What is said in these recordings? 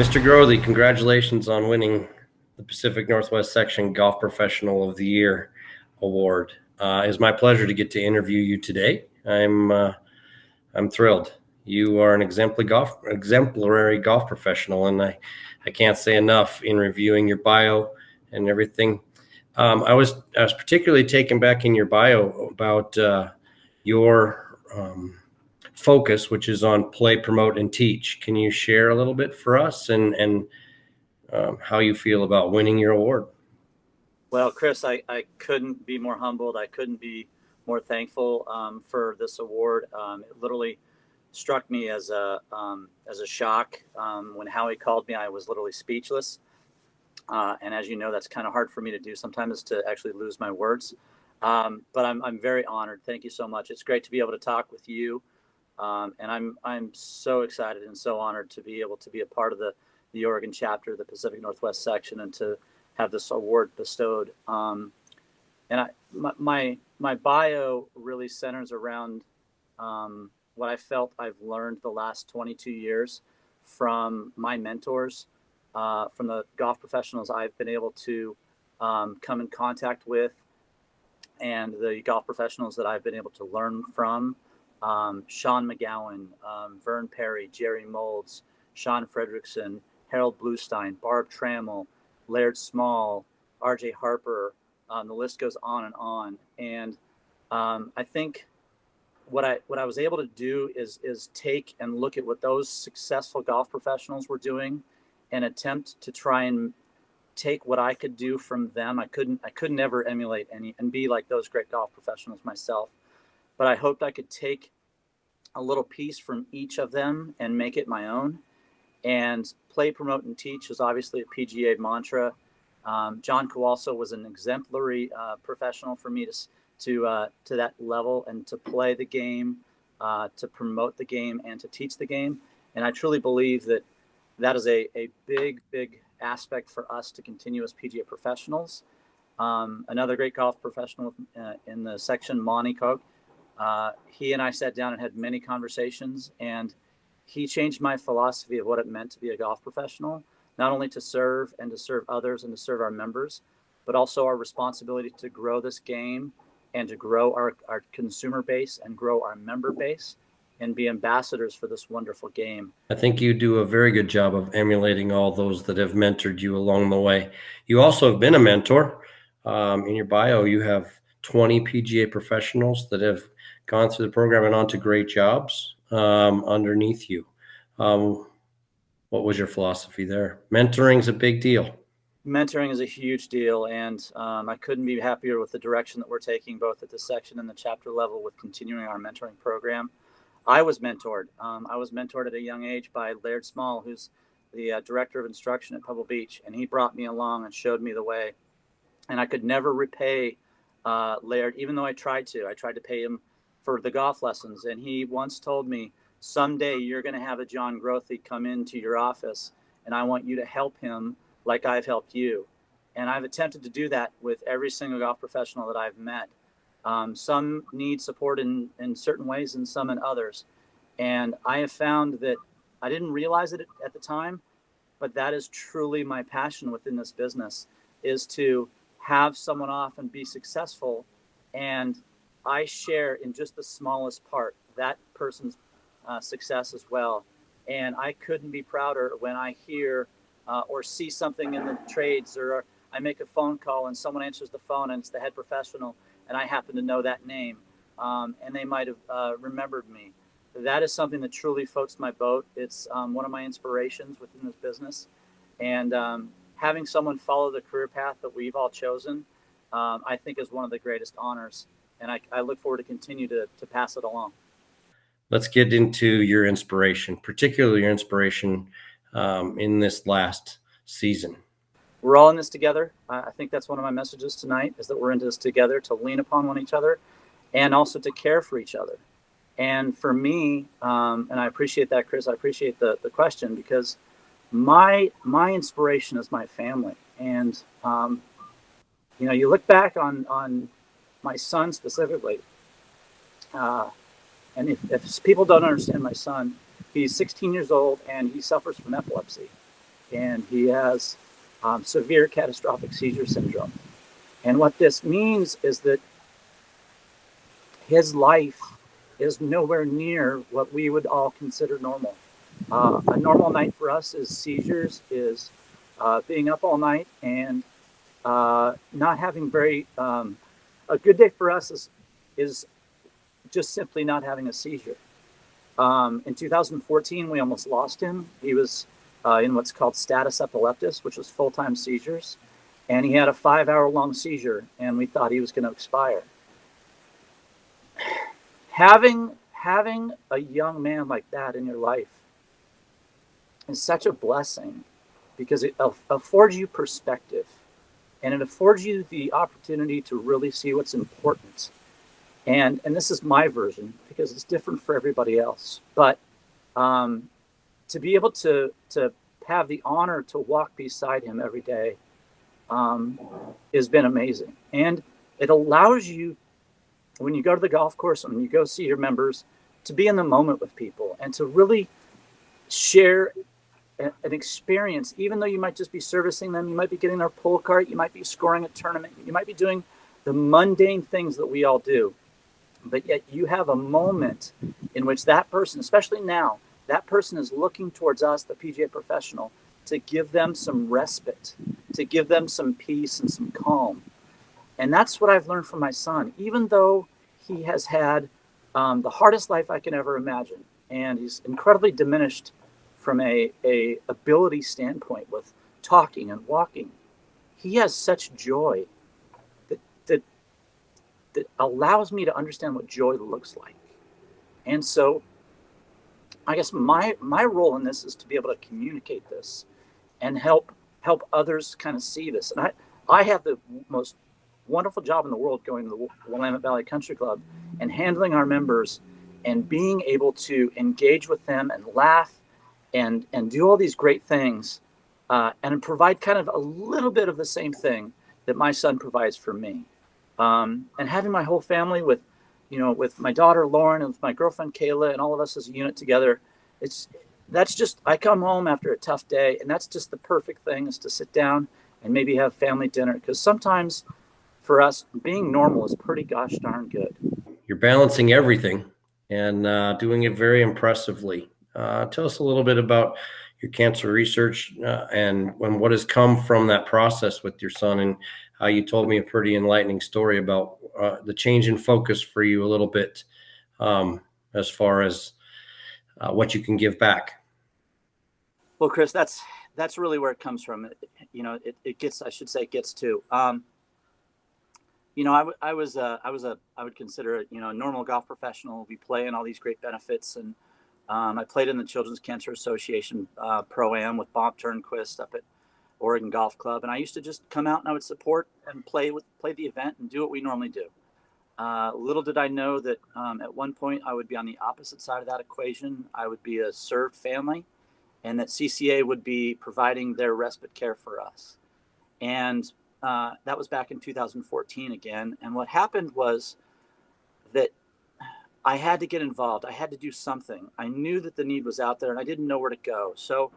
Mr. Grothe, congratulations on winning the Pacific Northwest Section Golf Professional of the Year award. It's my pleasure to get to interview you today. I'm thrilled. You are an exemplary golf professional, and I can't say enough in reviewing your bio and everything. I was particularly taken back in your bio about your focus, which is on play, promote, and teach. Can you share a little bit for us and how you feel about winning your award? Well, Chris, I couldn't be more humbled. I couldn't be more thankful for this award. It literally struck me as a shock. When Howie called me, I was literally speechless. And as you know, that's kind of hard for me to do sometimes, to actually lose my words. But I'm very honored. Thank you so much. It's great to be able to talk with you. And I'm so excited and so honored to be able to be a part of the Oregon chapter, the Pacific Northwest section, and to have this award bestowed. My bio really centers around what I felt I've learned the last 22 years from my mentors, from the golf professionals I've been able to come in contact with, and the golf professionals that I've been able to learn from. Sean McGowan, Vern Perry, Jerry Molds, Sean Fredrickson, Harold Bluestein, Barb Trammell, Laird Small, RJ Harper, the list goes on and on. And I think what I was able to do is take and look at what those successful golf professionals were doing and attempt to try and take what I could do from them. I couldn't ever emulate any and be like those great golf professionals myself. But I hoped I could take a little piece from each of them and make it my own. And play, promote, and teach is obviously a PGA mantra. John Kowalso was an exemplary professional for me to that level, and to play the game, to promote the game, and to teach the game. And I truly believe that is a big aspect for us to continue as PGA professionals. Another great golf professional in the section, Monty Koch, he and I sat down and had many conversations, and he changed my philosophy of what it meant to be a golf professional, not only to serve others and to serve our members, but also our responsibility to grow this game and to grow our consumer base and grow our member base and be ambassadors for this wonderful game. I think you do a very good job of emulating all those that have mentored you along the way. You also have been a mentor. In your bio, you have 20 PGA professionals that have gone through the program and on to great jobs underneath you. What was your philosophy there? Mentoring is a big deal. Mentoring is a huge deal, and I couldn't be happier with the direction that we're taking, both at the section and the chapter level, with continuing our mentoring program. I was mentored. I was mentored at a young age by Laird Small, who's the director of instruction at Pebble Beach, and he brought me along and showed me the way. And I could never repay Laird, even though I tried to. I tried to pay him for the golf lessons, and he once told me, someday you're going to have a John Grothe come into your office, and I want you to help him like I've helped you. And I've attempted to do that with every single golf professional that I've met. Some need support in certain ways and some in others. And I have found that I didn't realize it at the time, but that is truly my passion within this business, is to have someone off and be successful. And I share in just the smallest part that person's success as well. And I couldn't be prouder when I hear or see something in the trades, or I make a phone call and someone answers the phone and it's the head professional and I happen to know that name, and they might have remembered me. That is something that truly floats my boat. It's one of my inspirations within this business. And having someone follow the career path that we've all chosen, I think is one of the greatest honors. And I look forward to continue to pass it along. Let's get into your inspiration, particularly your inspiration in this last season. We're all in this together. I think that's one of my messages tonight, is that we're in this together to lean upon one each other and also to care for each other. And for me, and I appreciate that, Chris, I appreciate the question, because my inspiration is my family. And, you look back on my son specifically, and if people don't understand my son, he's 16 years old and he suffers from epilepsy. and he has severe catastrophic seizure syndrome. And what this means is that his life is nowhere near what we would all consider normal. A normal night for us is seizures, is being up all night and not having a good day for us is just simply not having a seizure. In 2014, we almost lost him. He was in what's called status epilepticus, which was full-time seizures. And he had a 5-hour-long seizure, and we thought he was going to expire. Having a young man like that in your life is such a blessing, because it affords you perspective, and it affords you the opportunity to really see what's important. And this is my version, because it's different for everybody else. But to be able to have the honor to walk beside him every day has been amazing. And it allows you, when you go to the golf course and when you go see your members, to be in the moment with people and to really share an experience. Even though you might just be servicing them, you might be getting their pull cart, you might be scoring a tournament, you might be doing the mundane things that we all do. But yet you have a moment in which that person, especially now, that person is looking towards us, the PGA professional, to give them some respite, to give them some peace and some calm. And that's what I've learned from my son. Even though he has had the hardest life I can ever imagine, and he's incredibly diminished from a ability standpoint with talking and walking, he has such joy that allows me to understand what joy looks like. And so I guess my role in this is to be able to communicate this and help others kind of see this. And I have the most wonderful job in the world, going to the Willamette Valley Country Club and handling our members and being able to engage with them and laugh and do all these great things and provide kind of a little bit of the same thing that my son provides for me. And having my whole family with my daughter Lauren and with my girlfriend Kayla and all of us as a unit together, I come home after a tough day, and that's just the perfect thing, is to sit down and maybe have family dinner. Because sometimes for us, being normal is pretty gosh darn good. You're balancing everything and doing it very impressively. Tell us a little bit about your cancer research and what has come from that process with your son, and how you told me a pretty enlightening story about the change in focus for you a little bit as far as what you can give back. Well, Chris, that's really where it comes from. It gets to. I would consider it, a normal golf professional. We play in all these great benefits, and I played in the Children's Cancer Association pro-am with Bob Turnquist up at Oregon Golf Club, and I used to just come out and I would support and play the event and do what we normally do. Little did I know that at one point I would be on the opposite side of that equation. I would be a served family, and that CCA would be providing their respite care for us. And that was back in 2014 again. And what happened was that I had to get involved. I had to do something. I knew that the need was out there, and I didn't know where to go. So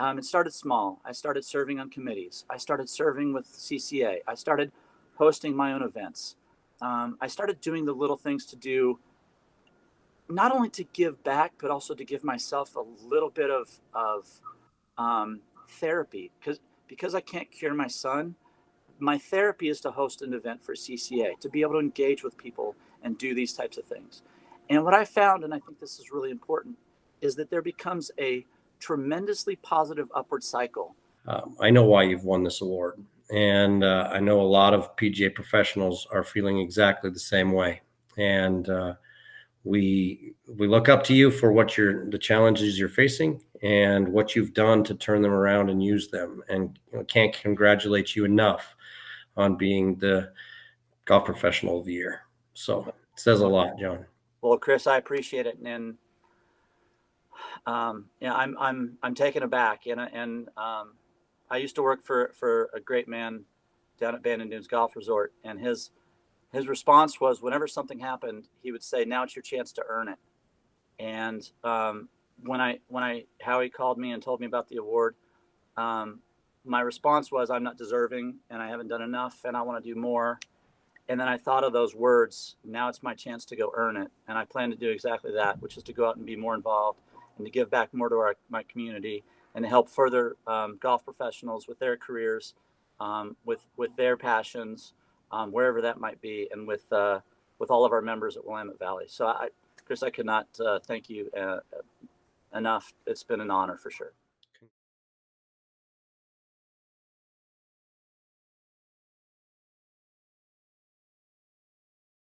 it started small. I started serving on committees. I started serving with CCA. I started hosting my own events. I started doing the little things to do, not only to give back, but also to give myself a little bit of therapy. Because I can't cure my son, my therapy is to host an event for CCA, to be able to engage with people and do these types of things. And what I found, and I think this is really important, is that there becomes a tremendously positive upward cycle. I know why you've won this award, and I know a lot of PGA professionals are feeling exactly the same way. And we look up to you for the challenges you're facing and what you've done to turn them around and use them. And can't congratulate you enough on being the Golf Professional of the Year. So it says a lot, John. Well, Chris, I appreciate it, and I'm taken aback, and I used to work for a great man down at Bandon Dunes Golf Resort, and his response was, whenever something happened, he would say, "Now it's your chance to earn it." And when Howie called me and told me about the award, My response was, I'm not deserving and I haven't done enough and I want to do more. And then I thought of those words. Now it's my chance to go earn it. And I plan to do exactly that, which is to go out and be more involved and to give back more to my community and to help further golf professionals with their careers, with their passions, wherever that might be, and with all of our members at Willamette Valley. So Chris, I could not thank you enough. It's been an honor for sure.